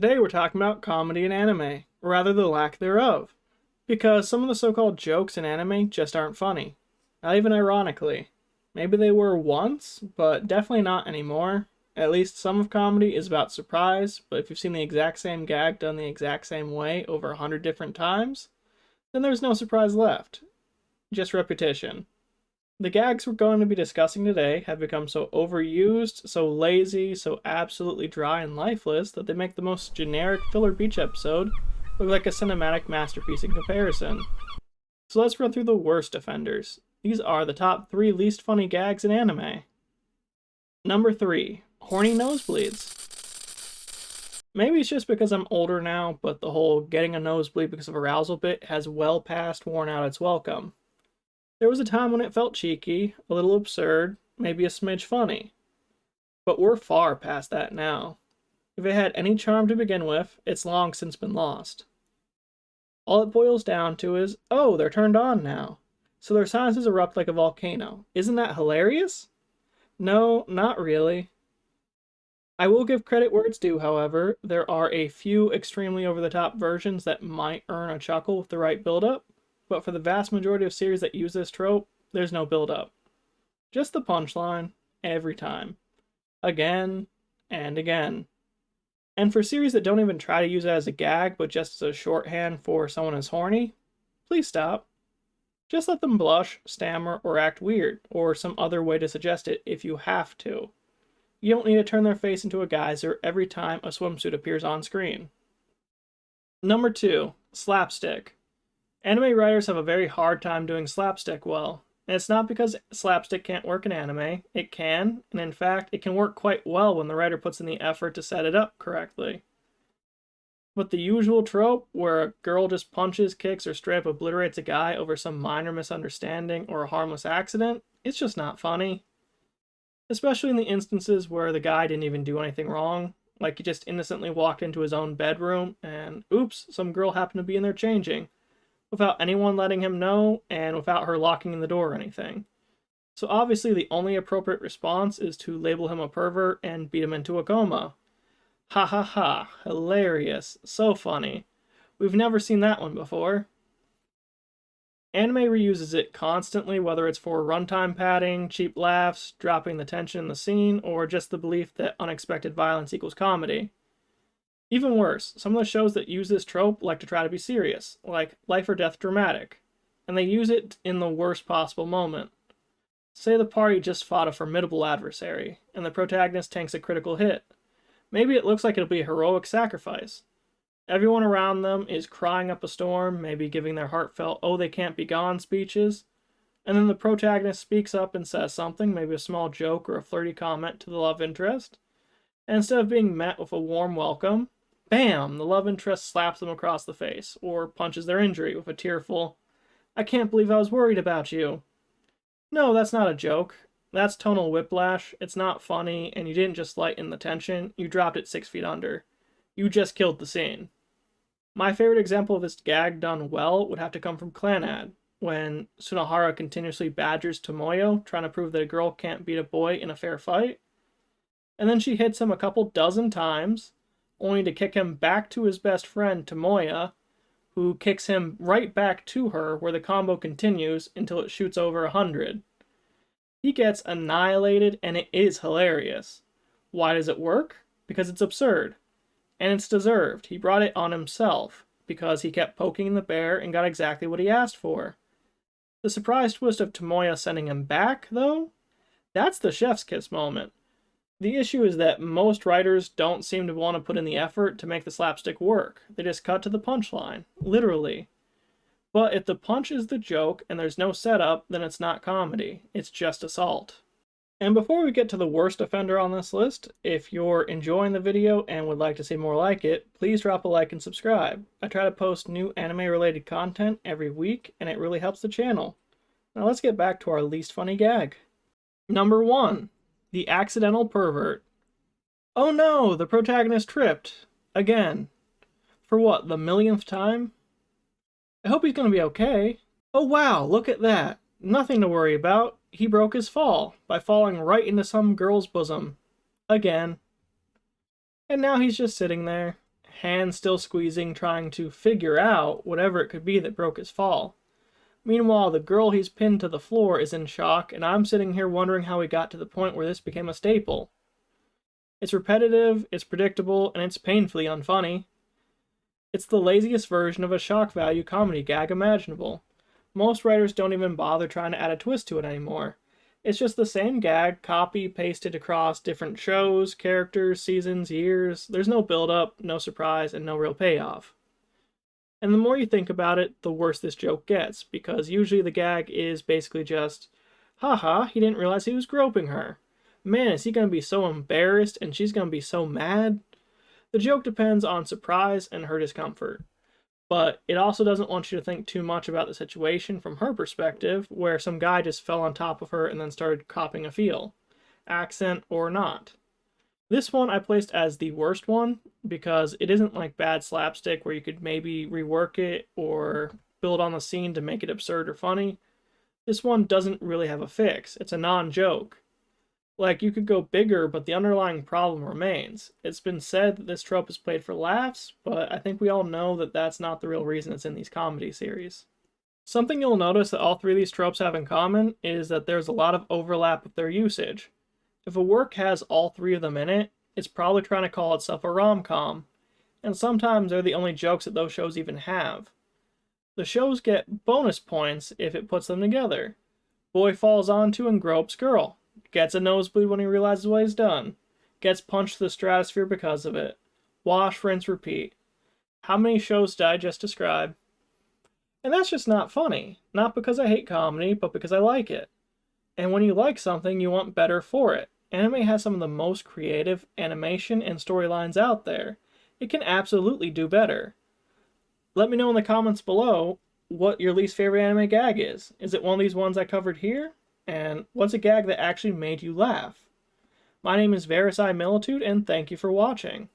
Today we're talking about comedy in anime, or rather the lack thereof, because some of the so-called jokes in anime just aren't funny. Not even ironically. Maybe they were once, but definitely not anymore. At least some of comedy is about surprise, but if you've seen the exact same gag done the exact same way over 100 different times, then there's no surprise left. Just repetition. The gags we're going to be discussing today have become so overused, so lazy, so absolutely dry and lifeless that they make the most generic filler beach episode look like a cinematic masterpiece in comparison. So let's run through the worst offenders. These are the top 3 least funny gags in anime. Number 3. Horny Nosebleeds. Maybe it's just because I'm older now, but the whole getting a nosebleed because of arousal bit has well past worn out its welcome. There was a time when it felt cheeky, a little absurd, maybe a smidge funny. But we're far past that now. If it had any charm to begin with, it's long since been lost. All it boils down to is, oh, they're turned on now, so their sinuses erupt like a volcano. Isn't that hilarious? No, not really. I will give credit where it's due, however. There are a few extremely over-the-top versions that might earn a chuckle with the right build-up, but for the vast majority of series that use this trope, there's no build-up. Just the punchline, every time. Again, and again. And for series that don't even try to use it as a gag, but just as a shorthand for someone is horny, please stop. Just let them blush, stammer, or act weird, or some other way to suggest it if you have to. You don't need to turn their face into a geyser every time a swimsuit appears on screen. Number 2. Slapstick. Anime writers have a very hard time doing slapstick well, and it's not because slapstick can't work in anime. It can, and in fact, it can work quite well when the writer puts in the effort to set it up correctly. But the usual trope, where a girl just punches, kicks, or straight up obliterates a guy over some minor misunderstanding or a harmless accident, it's just not funny. Especially in the instances where the guy didn't even do anything wrong, like he just innocently walked into his own bedroom and, oops, some girl happened to be in there changing, without anyone letting him know, and without her locking in the door or anything. So obviously the only appropriate response is to label him a pervert and beat him into a coma. Ha ha ha, hilarious, so funny. We've never seen that one before. Anime reuses it constantly, whether it's for runtime padding, cheap laughs, dropping the tension in the scene, or just the belief that unexpected violence equals comedy. Even worse, some of the shows that use this trope like to try to be serious, like Life or Death Dramatic, and they use it in the worst possible moment. Say the party just fought a formidable adversary, and the protagonist tanks a critical hit. Maybe it looks like it'll be a heroic sacrifice. Everyone around them is crying up a storm, maybe giving their heartfelt "oh they can't be gone" speeches, and then the protagonist speaks up and says something, maybe a small joke or a flirty comment to the love interest, and instead of being met with a warm welcome, bam! The love interest slaps them across the face, or punches their injury with a tearful, "I can't believe I was worried about you." No, that's not a joke. That's tonal whiplash. It's not funny, and you didn't just lighten the tension, you dropped it 6 feet under. You just killed the scene. My favorite example of this gag done well would have to come from Clannad, when Sunahara continuously badgers Tomoyo, trying to prove that a girl can't beat a boy in a fair fight. And then she hits him a couple dozen times, only to kick him back to his best friend, Tomoya, who kicks him right back to her, where the combo continues until it shoots over 100. He gets annihilated, and it is hilarious. Why does it work? Because it's absurd. And it's deserved. He brought it on himself, because he kept poking the bear and got exactly what he asked for. The surprise twist of Tomoya sending him back, though? That's the chef's kiss moment. The issue is that most writers don't seem to want to put in the effort to make the slapstick work. They just cut to the punchline, literally. But if the punch is the joke and there's no setup, then it's not comedy. It's just assault. And before we get to the worst offender on this list, if you're enjoying the video and would like to see more like it, please drop a like and subscribe. I try to post new anime-related content every week, and it really helps the channel. Now let's get back to our least funny gag. Number 1. The accidental pervert. Oh no, the protagonist tripped. Again. For what, the millionth time? I hope he's gonna be okay. Oh wow, look at that. Nothing to worry about. He broke his fall by falling right into some girl's bosom. Again. And now he's just sitting there, hands still squeezing, trying to figure out whatever it could be that broke his fall. Meanwhile, the girl he's pinned to the floor is in shock, and I'm sitting here wondering how we got to the point where this became a staple. It's repetitive, it's predictable, and it's painfully unfunny. It's the laziest version of a shock value comedy gag imaginable. Most writers don't even bother trying to add a twist to it anymore. It's just the same gag, copy, pasted across different shows, characters, seasons, years. There's no build-up, no surprise, and no real payoff. And the more you think about it, the worse this joke gets, because usually the gag is basically just, haha, he didn't realize he was groping her. Man, is he going to be so embarrassed and she's going to be so mad? The joke depends on surprise and her discomfort. But it also doesn't want you to think too much about the situation from her perspective, where some guy just fell on top of her and then started copping a feel. Accent or not. This one I placed as the worst one, because it isn't like bad slapstick where you could maybe rework it or build on the scene to make it absurd or funny. This one doesn't really have a fix. It's a non-joke. Like, you could go bigger, but the underlying problem remains. It's been said that this trope is played for laughs, but I think we all know that that's not the real reason it's in these comedy series. Something you'll notice that all three of these tropes have in common is that there's a lot of overlap with their usage. If a work has all three of them in it, it's probably trying to call itself a rom-com, and sometimes they're the only jokes that those shows even have. The shows get bonus points if it puts them together. Boy falls onto and gropes girl. Gets a nosebleed when he realizes what he's done. Gets punched to the stratosphere because of it. Wash, rinse, repeat. How many shows did I just describe? And that's just not funny. Not because I hate comedy, but because I like it. And when you like something, you want better for it. Anime has some of the most creative animation and storylines out there. It can absolutely do better. Let me know in the comments below what your least favorite anime gag is. Is it one of these ones I covered here? And what's a gag that actually made you laugh? My name is Veris Militude, and thank you for watching.